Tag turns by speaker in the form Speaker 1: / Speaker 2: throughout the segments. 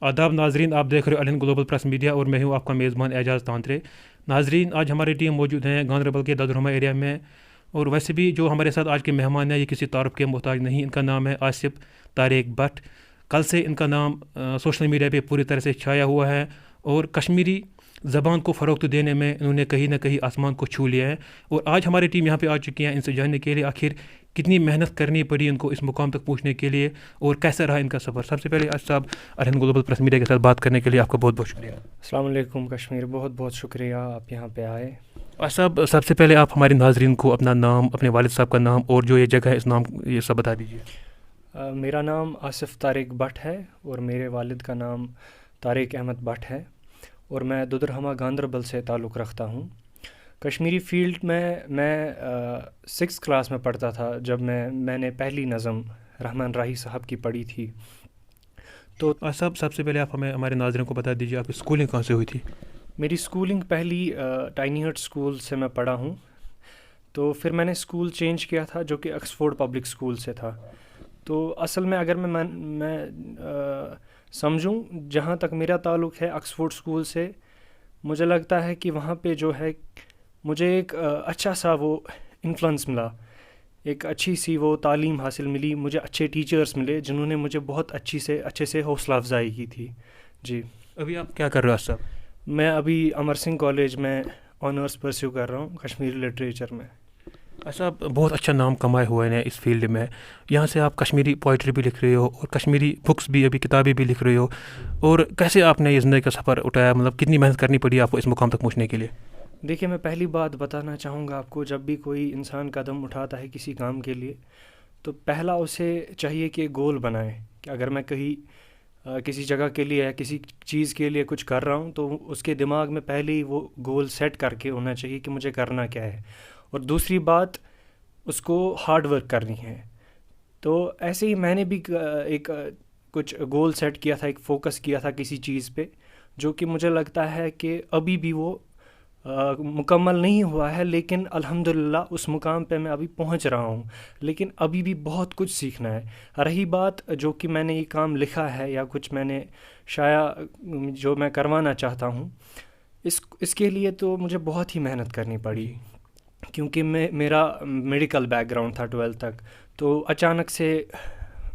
Speaker 1: आदाब नाजरीन, आप देख रहे हो अल ग्लोबल प्रेस मीडिया और मैं हूं आपका मेज़बान एजाज़ तांत्रे। नाजरीन, आज हमारी टीम मौजूद हैं गांदरबल के ददरहुमा एरिया में। और वैसे भी जो हमारे साथ आज के मेहमान हैं ये किसी तारुफ के मोहताज नहीं। इनका नाम है आसिफ तारिक भट्ट। कल से इनका नाम सोशल मीडिया पे पूरी तरह से छाया हुआ है और कश्मीरी ज़बान को फ़रोग़ देने में इन्होंने कहीं ना कहीं आसमान को छू लिया है। और आज हमारी टीम यहाँ पे आ चुकी है इनसे जानने के लिए आखिर कितनी मेहनत करनी पड़ी इनको इस मुकाम तक पहुँचने के लिए और कैसा रहा इनका सफ़र। सबसे पहले आज साहब अरहन ग्लोबल प्रेस मीडिया के साथ बात करने के लिए आपका बहुत बहुत शुक्रिया।
Speaker 2: अस्सलाम वालेकुम कश्मीर, बहुत बहुत शुक्रिया आप यहाँ पे आए।
Speaker 1: और साहब सबसे पहले आप हमारे नाजरीन को अपना नाम, अपने वालिद साहब का नाम और जो ये जगह है इस नाम ये सब बता दीजिए।
Speaker 2: मेरा नाम आसिफ तारिक भट्ट है और मेरे वालिद का नाम तारिक अहमद भट्ट है और मैं ददरहुमा गांदरबल से ताल्लुक़ रखता हूँ। कश्मीरी फ़ील्ड में मैं 6th क्लास में पढ़ता था जब मैंने पहली नज़म रहमान राही साहब की पढ़ी थी।
Speaker 1: तो साहब सबसे पहले आप हमें हमारे नाज़रीन को बता दीजिए आपकी स्कूलिंग कहाँ से हुई थी।
Speaker 2: मेरी स्कूलिंग पहली टाइनी हट स्कूल से मैं पढ़ा हूँ, तो फिर मैंने स्कूल चेंज किया था जो कि ऑक्सफोर्ड पब्लिक स्कूल से था। तो असल में अगर मैं समझूं, जहाँ तक मेरा ताल्लुक़ है ऑक्सफोर्ड स्कूल से, मुझे लगता है कि वहाँ पे जो है मुझे एक अच्छा सा वो इन्फ्लुएंस मिला, एक अच्छी सी वो तालीम हासिल मिली, मुझे अच्छे टीचर्स मिले जिन्होंने मुझे बहुत अच्छे से हौसला अफजाई की थी। जी,
Speaker 1: अभी आप क्या कर रहे हो साहब?
Speaker 2: मैं अभी अमर सिंह कॉलेज में ऑनर्स परस्यू कर रहा हूँ कश्मीरी लिटरेचर में।
Speaker 1: अच्छा, बहुत अच्छा नाम कमाए हुए हैं इस फील्ड में। यहाँ से आप कश्मीरी पोइट्री भी लिख रहे हो और कश्मीरी बुक्स भी, अभी किताबें भी लिख रहे हो। और कैसे आपने ये ज़िंदगी का सफ़र उठाया, मतलब कितनी मेहनत करनी पड़ी आपको इस मुकाम तक पहुँचने के लिए?
Speaker 2: देखिए, मैं पहली बात बताना चाहूँगा आपको, जब भी कोई इंसान कदम उठाता है किसी काम के लिए तो पहला उसे चाहिए कि गोल बनाए कि अगर मैं कहीं किसी जगह के लिए या किसी चीज़ के लिए कुछ कर रहा हूँ तो उसके दिमाग में पहले ही वो गोल सेट करके होना चाहिए कि मुझे करना क्या है। और दूसरी बात, उसको हार्ड वर्क करनी है। तो ऐसे ही मैंने भी एक कुछ गोल सेट किया था, एक फ़ोकस किया था किसी चीज़ पे, जो कि मुझे लगता है कि अभी भी वो मुकम्मल नहीं हुआ है, लेकिन अल्हम्दुलिल्लाह उस मुकाम पे मैं अभी पहुंच रहा हूं। लेकिन अभी भी बहुत कुछ सीखना है। रही बात जो कि मैंने ये काम लिखा है या कुछ मैंने शाया जो मैं करवाना चाहता हूं, इसके लिए तो मुझे बहुत ही मेहनत करनी पड़ी, क्योंकि मेरा मेडिकल बैकग्राउंड था 12th तक। तो अचानक से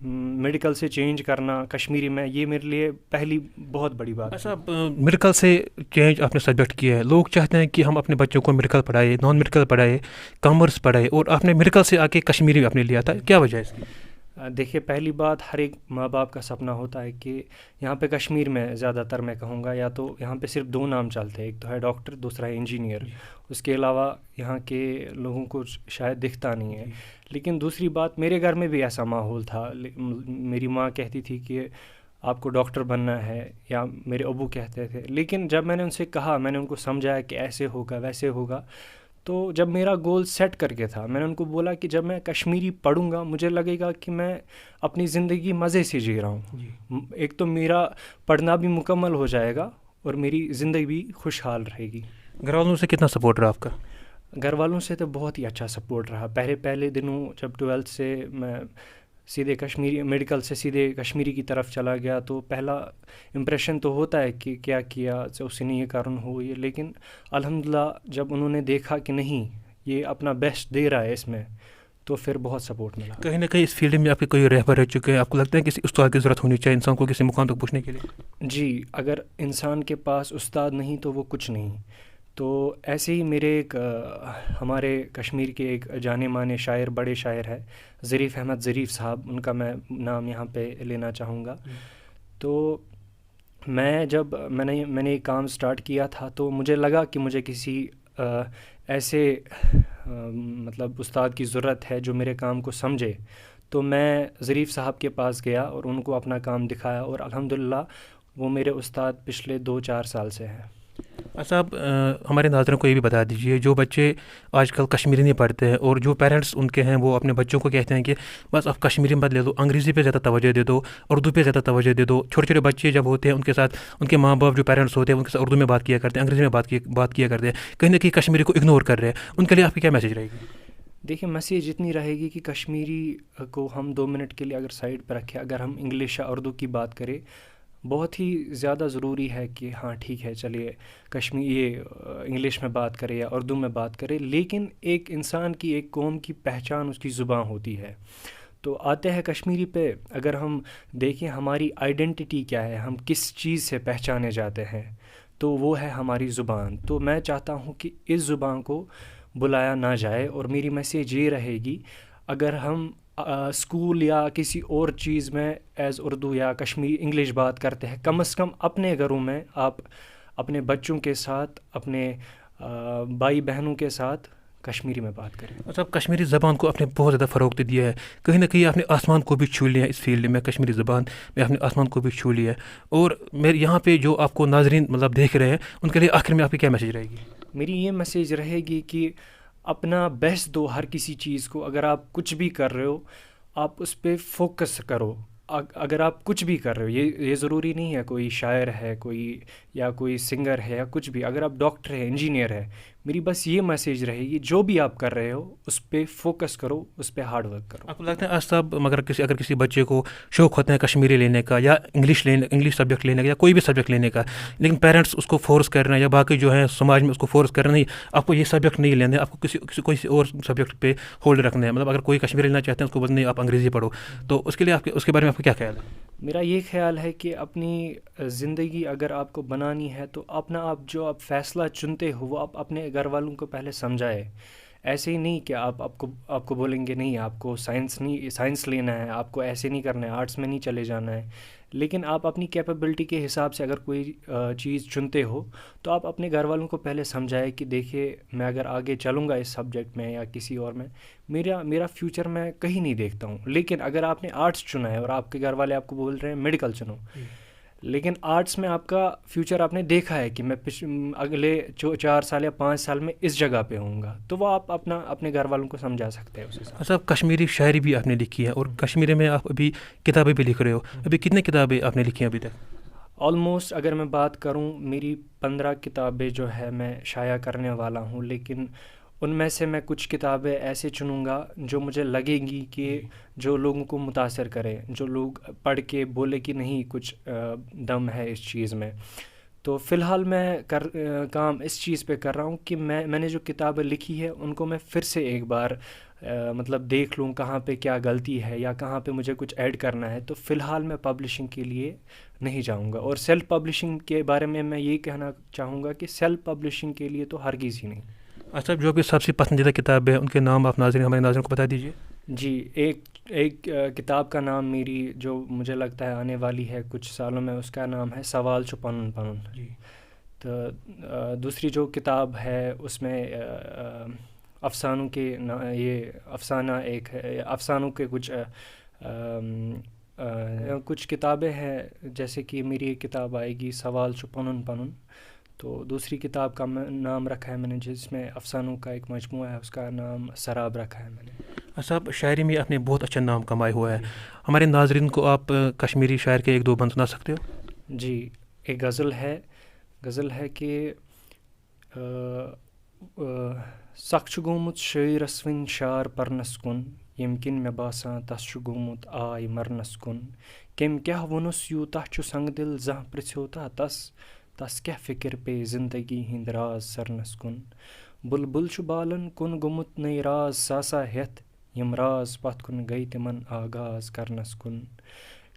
Speaker 2: मेडिकल से चेंज करना कश्मीरी में, ये मेरे लिए पहली बहुत बड़ी बात।
Speaker 1: अच्छा, मेडिकल से चेंज आपने सब्जेक्ट किया है। लोग चाहते हैं कि हम अपने बच्चों को मेडिकल पढ़ाए, नॉन मेडिकल पढ़ाए, कॉमर्स पढ़ाए, और आपने मेडिकल से आके कश्मीरी आपने लिया था, क्या वजह है इसकी?
Speaker 2: देखिए, पहली बात, हर एक माँ बाप का सपना होता है कि यहाँ पे कश्मीर में ज़्यादातर मैं कहूँगा या तो यहाँ पे सिर्फ 2 नाम चलते हैं, एक तो है डॉक्टर, दूसरा है इंजीनियर। उसके अलावा यहाँ के लोगों को शायद दिखता नहीं है। लेकिन दूसरी बात, मेरे घर में भी ऐसा माहौल था। मेरी माँ कहती थी कि आपको डॉक्टर बनना है, या मेरे अबू कहते थे। लेकिन जब मैंने उनसे कहा, मैंने उनको समझाया कि ऐसे होगा वैसे होगा, तो जब मेरा गोल सेट करके था, मैंने उनको बोला कि जब मैं कश्मीरी पढ़ूंगा मुझे लगेगा कि मैं अपनी ज़िंदगी मज़े से जी रहा हूँ। एक तो मेरा पढ़ना भी मुकम्मल हो जाएगा और मेरी ज़िंदगी भी खुशहाल रहेगी।
Speaker 1: घर वालों से कितना सपोर्ट रहा आपका?
Speaker 2: घर वालों से तो बहुत ही अच्छा सपोर्ट रहा। पहले दिनों जब 12th से मैं सीधे कश्मीरी मेडिकल से सीधे कश्मीरी की तरफ चला गया, तो पहला इम्प्रेशन तो होता है कि क्या किया तो उससे नहीं ये कारण हो ये। लेकिन अल्हम्दुलिल्लाह जब उन्होंने देखा कि नहीं ये अपना बेस्ट दे रहा है इसमें, तो फिर बहुत सपोर्ट मिला।
Speaker 1: कहीं ना कहीं इस फील्ड में आपके कोई रहबर रह चुके हैं, आपको लगता है किसी उस्ताद की ज़रूरत होनी चाहिए इंसान को किसी मुकाम तक पहुँचने के लिए?
Speaker 2: जी, अगर इंसान के पास उस्ताद नहीं तो वो कुछ नहीं। तो ऐसे ही मेरे एक हमारे कश्मीर के एक जाने माने शायर, बड़े शायर है ज़रीफ़ अहमद ज़रीफ़ साहब, उनका मैं नाम यहाँ पे लेना चाहूँगा। तो मैंने ये काम स्टार्ट किया था, तो मुझे लगा कि मुझे किसी ऐसे मतलब उस्ताद की ज़रूरत है जो मेरे काम को समझे। तो मैं ज़रीफ़ साहब के पास गया और उनको अपना काम दिखाया, और अल्हम्दुलिल्लाह वो मेरे उस्ताद पिछले 2-4 साल से हैं।
Speaker 1: अच्छा, आप हमारे नाज़रीन को ये भी बता दीजिए, जो बच्चे आजकल कश्मीरी नहीं पढ़ते हैं और जो पेरेंट्स उनके हैं वो अपने बच्चों को कहते हैं कि बस आप कश्मीरी मत ले दो, अंग्रेज़ी पे ज़्यादा तवज्जो दे दो, उर्दू पे ज़्यादा तवज्जो दे दो। छोटे छोटे बच्चे जब होते हैं उनके साथ उनके माँ बाप जो पेरेंट्स होते हैं उनके साथ उर्दू में बात किया करते हैं, अंग्रेज़ी में बात किया करते हैं, कहीं ना कहीं कश्मीरी को इग्नोर कर रहे हैं। उनके लिए आपकी क्या मैसेज रहेगी?
Speaker 2: देखिए, मैसेज इतनी रहेगी कि कश्मीरी को हम 2 मिनट के लिए अगर साइड पर रखें, अगर हम इंग्लिश या उर्दू की बात करें, بہت ہی زیادہ ضروری ہے کہ ہاں ٹھیک ہے چلیے یہ انگلش میں بات کرے یا اردو میں بات کرے، لیکن ایک انسان کی، ایک قوم کی پہچان اس کی زبان ہوتی ہے. تو آتے ہیں کشمیری پہ. اگر ہم دیکھیں ہماری آئیڈینٹی کیا ہے، ہم کس چیز سے پہچانے جاتے ہیں، تو وہ ہے ہماری زبان. تو میں چاہتا ہوں کہ اس زبان کو بلایا نہ جائے، اور میری میسیج یہ رہے گی، اگر ہم اسکول یا کسی اور چیز میں ایز اردو یا کشمیری انگلش بات کرتے ہیں، کم از کم اپنے گھروں میں آپ اپنے بچوں کے ساتھ، اپنے بھائی بہنوں کے ساتھ کشمیری میں بات کریں.
Speaker 1: اچھا، کشمیری زبان کو آپ نے بہت زیادہ فروغ دیا ہے، کہیں نہ کہیں آپ نے آسمان کو بھی چھو لیا ہے اس فیلڈ میں، کشمیری زبان میں آپ نے آسمان کو بھی چھو لیا ہے. اور میرے یہاں پہ جو آپ کو ناظرین مطلب دیکھ رہے ہیں، ان کے لیے آخر میں آپ کی کیا میسیج رہے گی؟
Speaker 2: میری یہ میسیج رہے گی کہ اپنا بیسٹ دو ہر کسی چیز کو. اگر آپ کچھ بھی کر رہے ہو، آپ اس پہ فوکس کرو. اگر آپ کچھ بھی کر رہے ہو، یہ ضروری نہیں ہے کوئی شاعر ہے، کوئی سنگر ہے یا کچھ بھی. اگر آپ ڈاکٹر ہے، انجینئر ہے، میری بس یہ میسیج رہے گی، جو بھی آپ کر رہے ہو اس پہ فوکس کرو، اس پہ ہارڈ ورک کرو.
Speaker 1: آپ کو لگتا ہے آج صاحب اگر کسی بچے کو شوق ہوتا ہے کشمیری لینے کا یا انگلش سبجیکٹ لینے کا یا کوئی بھی سبجیکٹ لینے کا، لیکن پیرنٹس اس کو فورس کر رہے ہیں یا باقی جو ہیں سماج میں اس کو فورس کر رہے ہیں، نہیں آپ کو یہ سبجیکٹ نہیں لینا ہے، آپ کو کسی اور سبجیکٹ پہ ہولڈ رکھنا ہے، مطلب اگر کوئی کشمیری لینا چاہتے ہیں اس کو نہیں آپ انگریزی پڑھو، تو اس کے لیے اس کے بارے میں آپ کا کیا خیال ہے؟
Speaker 2: میرا یہ خیال ہے کہ اپنی زندگی اگر آپ کو بنانی ہے تو آپ جو آپ فیصلہ چنتے ہو وہ آپ اپنے گھر والوں کو پہلے سمجھائے. ایسے ہی نہیں کہ آپ کو بولیں گے نہیں آپ کو سائنس لینا ہے، آپ کو ایسے نہیں کرنا ہے، آرٹس میں نہیں چلے جانا ہے. لیکن آپ اپنی کیپیبلٹی کے حساب سے اگر کوئی چیز چنتے ہو تو آپ اپنے گھر والوں کو پہلے سمجھائے کہ دیکھیے میں اگر آگے چلوں گا اس سبجیکٹ میں یا کسی اور میں، میرا فیوچر میں کہیں نہیں دیکھتا ہوں. لیکن اگر آپ نے آرٹس چنا ہے اور آپ کے گھر والے آپ کو بول رہے ہیں میڈیکل چنو، لیکن آرٹس میں آپ کا فیوچر آپ نے دیکھا ہے کہ میں اگلے 4 سال یا 5 سال میں اس جگہ پہ ہوں گا، تو وہ آپ اپنے گھر والوں کو سمجھا سکتے ہیں.
Speaker 1: اچھا، کشمیری شاعری بھی آپ نے لکھی ہے اور کشمیری میں آپ ابھی کتابیں بھی لکھ رہے ہو، ابھی کتنے کتابیں آپ نے لکھی ہیں ابھی تک؟
Speaker 2: آلموسٹ اگر میں بات کروں، میری 15 کتابیں جو ہے میں شائع کرنے والا ہوں، لیکن ان میں سے میں کچھ کتابیں ایسے چنوں گا جو مجھے لگے گی کہ جو لوگوں کو متاثر کرے، جو لوگ پڑھ کے بولے کہ نہیں کچھ دم ہے اس چیز میں. تو فی الحال میں کام اس چیز پہ کر رہا ہوں کہ میں نے جو کتابیں لکھی ہے ان کو میں پھر سے ایک بار مطلب دیکھ لوں کہاں پہ کیا غلطی ہے یا کہاں پہ مجھے کچھ ایڈ کرنا ہے. تو فی الحال میں پبلشنگ کے لیے نہیں جاؤں گا. اور سیلف پبلشنگ کے بارے میں یہ کہنا چاہوں گا کہ سیلف پبلشنگ کے لیے تو ہرگز ہی نہیں.
Speaker 1: اچھا، جو بھی سب سے پسندیدہ کتاب ہے ان کے نام آپ ہمارے ناظرین کو بتا دیجیے.
Speaker 2: جی، ایک کتاب کا نام میری جو مجھے لگتا ہے آنے والی ہے کچھ سالوں میں، اس کا نام ہے سوال چھو پنن پنن.
Speaker 1: جی.
Speaker 2: تو دوسری جو کتاب ہے اس میں افسانوں کے یہ افسانہ ایک ہے، افسانوں کے کچھ کتابیں ہیں، جیسے کہ میری ایک کتاب آئے گی سوال چھو پنن پنن. تو دوسری کتاب کا نام رکھا ہے میں نے جس میں افسانوں کا ایک مجموعہ ہے، اس کا نام سراب رکھا ہے میں نے.
Speaker 1: صاحب، شاعری میں آپ نے بہت اچھا نام کمایا ہوا ہے، ہمارے ناظرین کو آپ کشمیری شاعر کے 1-2 بند سنا سکتے ہو؟
Speaker 2: جی، ایک غزل ہے کہ سخ چھُ گومُت شٲعرَس وٕنۍ شار پرنس کُن، ییٚمہِ کِنۍ مےٚ باسان تس چھُ گومُت آے مرنس کُن. کٔمۍ کیٛاہ ووٚنُس یوٗتاہ چھُ سنگ دل زانٛہہ پرٛژھیو تس کیٛاہ فِکر پیٚیہِ زندگی ہٕنٛدۍ راز سرنس کُن. بُلبُل چھُ بالن کُن گوٚمُت نٔے راز ساسا ہٮ۪تھ، یِم راز پتھ کُن گٔے تِمن آغاز کرنس کُن.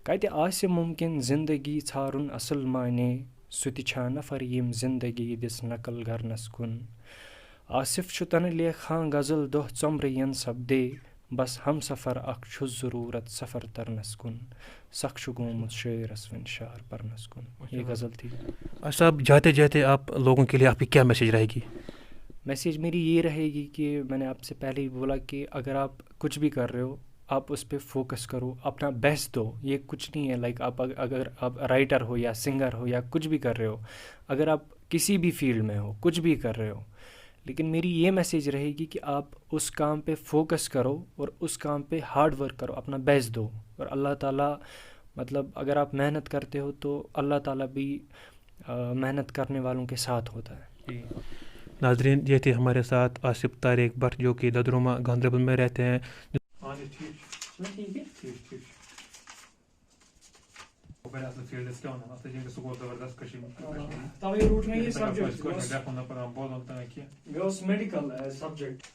Speaker 2: کتہِ آسہِ مُمکِن زندگی ژھارُن اصل معنے، سُہ تہِ چھا نفر ییٚمۍ زندگی دِژ نقل کرنس کُن. آصف چھُ تنہٕ لیکھان غزل دۄہ ژۄمرٕ ین سپدے، بس ہم سفر اکھ چھُس ضروٗرت سفر ترنس کُن. سخ چھُ گومُت شٲعرس وٕنۍ شار پرنس کُن. یہ غزل تھی.
Speaker 1: صاحب، جاتے جاتے آپ لوگوں کے لیے آپ کی کیا میسیج رہے گی؟
Speaker 2: میسیج میری یہ رہے گی کہ میں نے آپ سے پہلے ہی بولا کہ اگر آپ کچھ بھی کر رہے ہو آپ اس پہ فوکس کرو، اپنا بیسٹ دو. یہ کچھ نہیں ہے لائک اگر آپ رائٹر ہو یا سنگر ہو یا کچھ بھی کر رہے ہو، اگر آپ کسی بھی فیلڈ میں ہو، کچھ بھی کر رہے ہو، لیکن میری یہ میسیج رہے گی کہ آپ اس کام پہ فوکس کرو اور اس کام پہ ہارڈ ورک کرو، اپنا بیسٹ دو. اور اللہ تعالیٰ مطلب اگر آپ محنت کرتے ہو تو اللہ تعالیٰ بھی محنت کرنے والوں کے ساتھ ہوتا ہے.
Speaker 1: ناظرین، یہ تھے ہمارے ساتھ آصف طارق بٹ جو کہ ددرہما گاندربل میں رہتے ہیں. پہلے اصل فیلڈ اس کیا ہونا اصل یہ سکول زبردست کشمیر
Speaker 2: توے روٹ میں یہ سبجیکٹ
Speaker 1: دیکھو پڑھا بولن تک کیا
Speaker 2: مے اوس میڈیکل سبجیکٹ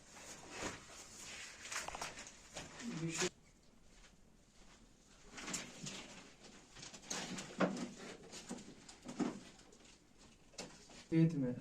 Speaker 2: میں